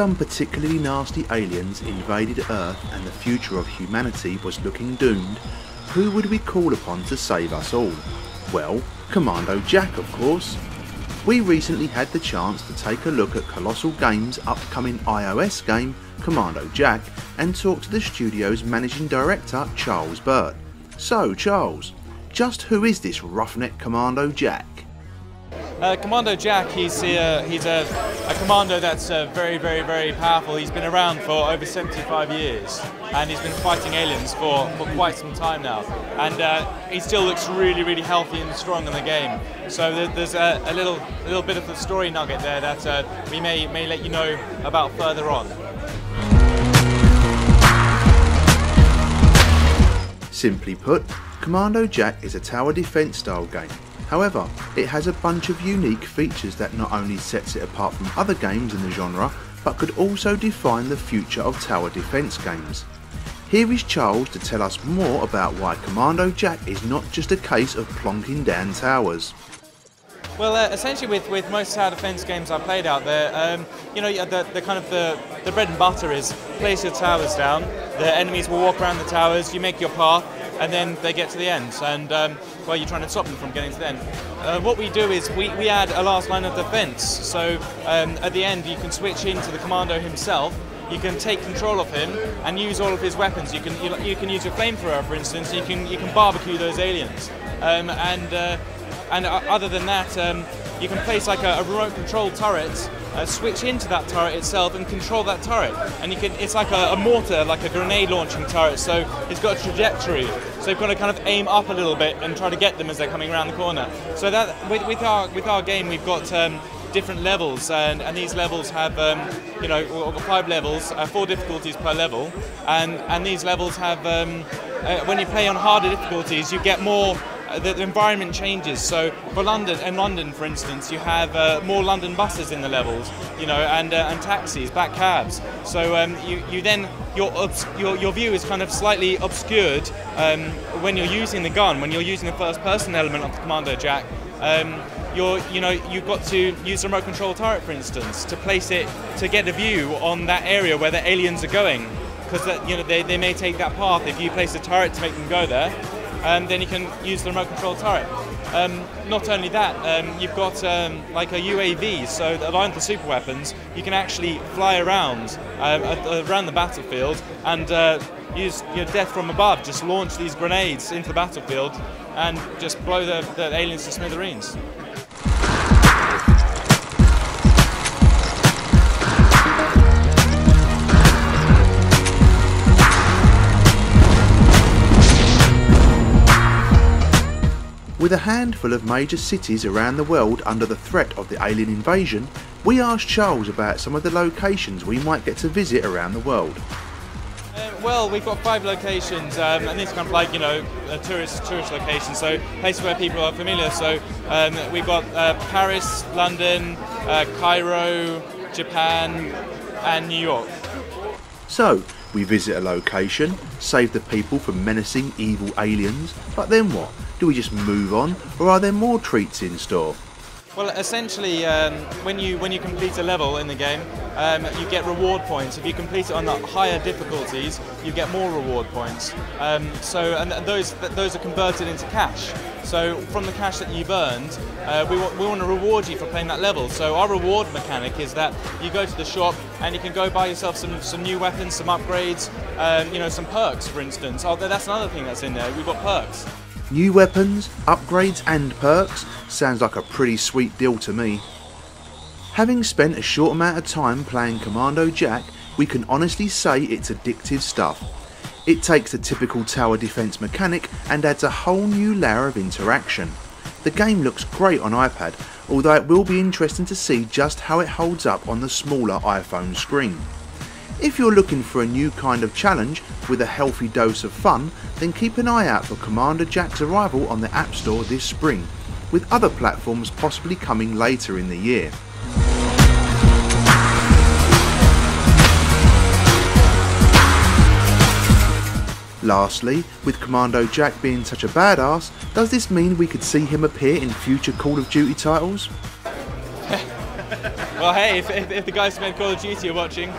some particularly nasty aliens invaded Earth and the future of humanity was looking doomed, who would we call upon to save us all? Well, Commando Jack, of course. We recently had the chance to take a look at Colossal Games' upcoming iOS game, Commando Jack, and talk to the studio's managing director, Charles Burt. So, Charles, just who is this roughneck Commando Jack? Commando Jack, he's a commando that's very powerful. He's been around for over 75 years and he's been fighting aliens for quite some time now. And he still looks really healthy and strong in the game. So there's a little bit of the story nugget there that we may let you know about further on. Simply put, Commando Jack is a tower defense style game. However, it has a bunch of unique features that not only sets it apart from other games in the genre, but could also define the future of tower defense games. Here is Charles to tell us more about why Commando Jack is not just a case of plonking down towers. Well, essentially with most tower defense games I've played out there, you know, the bread and butter is place your towers down, the enemies will walk around the towers, you make your path, and then they get to the end, and well, you're trying to stop them from getting to the end. What we do is we add a last line of defense, so at the end you can switch into the commando himself, you can take control of him and use all of his weapons. You can use your flamethrower, for instance, you can barbecue those aliens, and other than that, you can place like a remote control turret, switch into that turret itself and control that turret. And it's like a mortar, like a grenade launching turret, so it's got a trajectory. So you've got to kind of aim up a little bit and try to get them as they're coming around the corner. So that with our game, we've got different levels, and these levels have you know, 5 levels, 4 difficulties per level, and these levels have when you play on harder difficulties, you get more. The environment changes. So for London, for instance, you have more London buses in the levels, you know, and taxis, black cabs. So your view is kind of slightly obscured when you're using the gun, when you're using the first-person element of the Commando Jack. You've got to use the remote control turret, for instance, to place it to get a view on that area where the aliens are going, because you know they may take that path if you place a turret to make them go there. Then you can use the remote control turret. Not only that, you've got like a UAV, so aligned with the super weapons, you can actually fly around around the battlefield and use your death from above, just launch these grenades into the battlefield and just blow the aliens to smithereens. With a handful of major cities around the world under the threat of the alien invasion, we asked Charles about some of the locations we might get to visit around the world. Well, we've got 5 locations, and these kind of like, you know, tourist locations, so places where people are familiar. So we've got Paris, London, Cairo, Japan, and New York. So, we visit a location, save the people from menacing evil aliens, but then what? Do we just move on, or are there more treats in store? Well, essentially, when you complete a level in the game, you get reward points. If you complete it on the higher difficulties, you get more reward points. And those are converted into cash. So from the cash that you've earned, we want to reward you for playing that level. So our reward mechanic is that you go to the shop and you can go buy yourself some new weapons, some upgrades, you know, some perks, for instance. Oh, that's another thing that's in there. We've got perks. New weapons, upgrades and perks? Sounds like a pretty sweet deal to me. Having spent a short amount of time playing Commando Jack, we can honestly say it's addictive stuff. It takes the typical tower defense mechanic and adds a whole new layer of interaction. The game looks great on iPad, although it will be interesting to see just how it holds up on the smaller iPhone screen. If you're looking for a new kind of challenge with a healthy dose of fun, then keep an eye out for Commando Jack's arrival on the App Store this spring, with other platforms possibly coming later in the year. Lastly, with Commando Jack being such a badass, does this mean we could see him appear in future Call of Duty titles? Well, hey, if the guys who made Call of Duty are watching.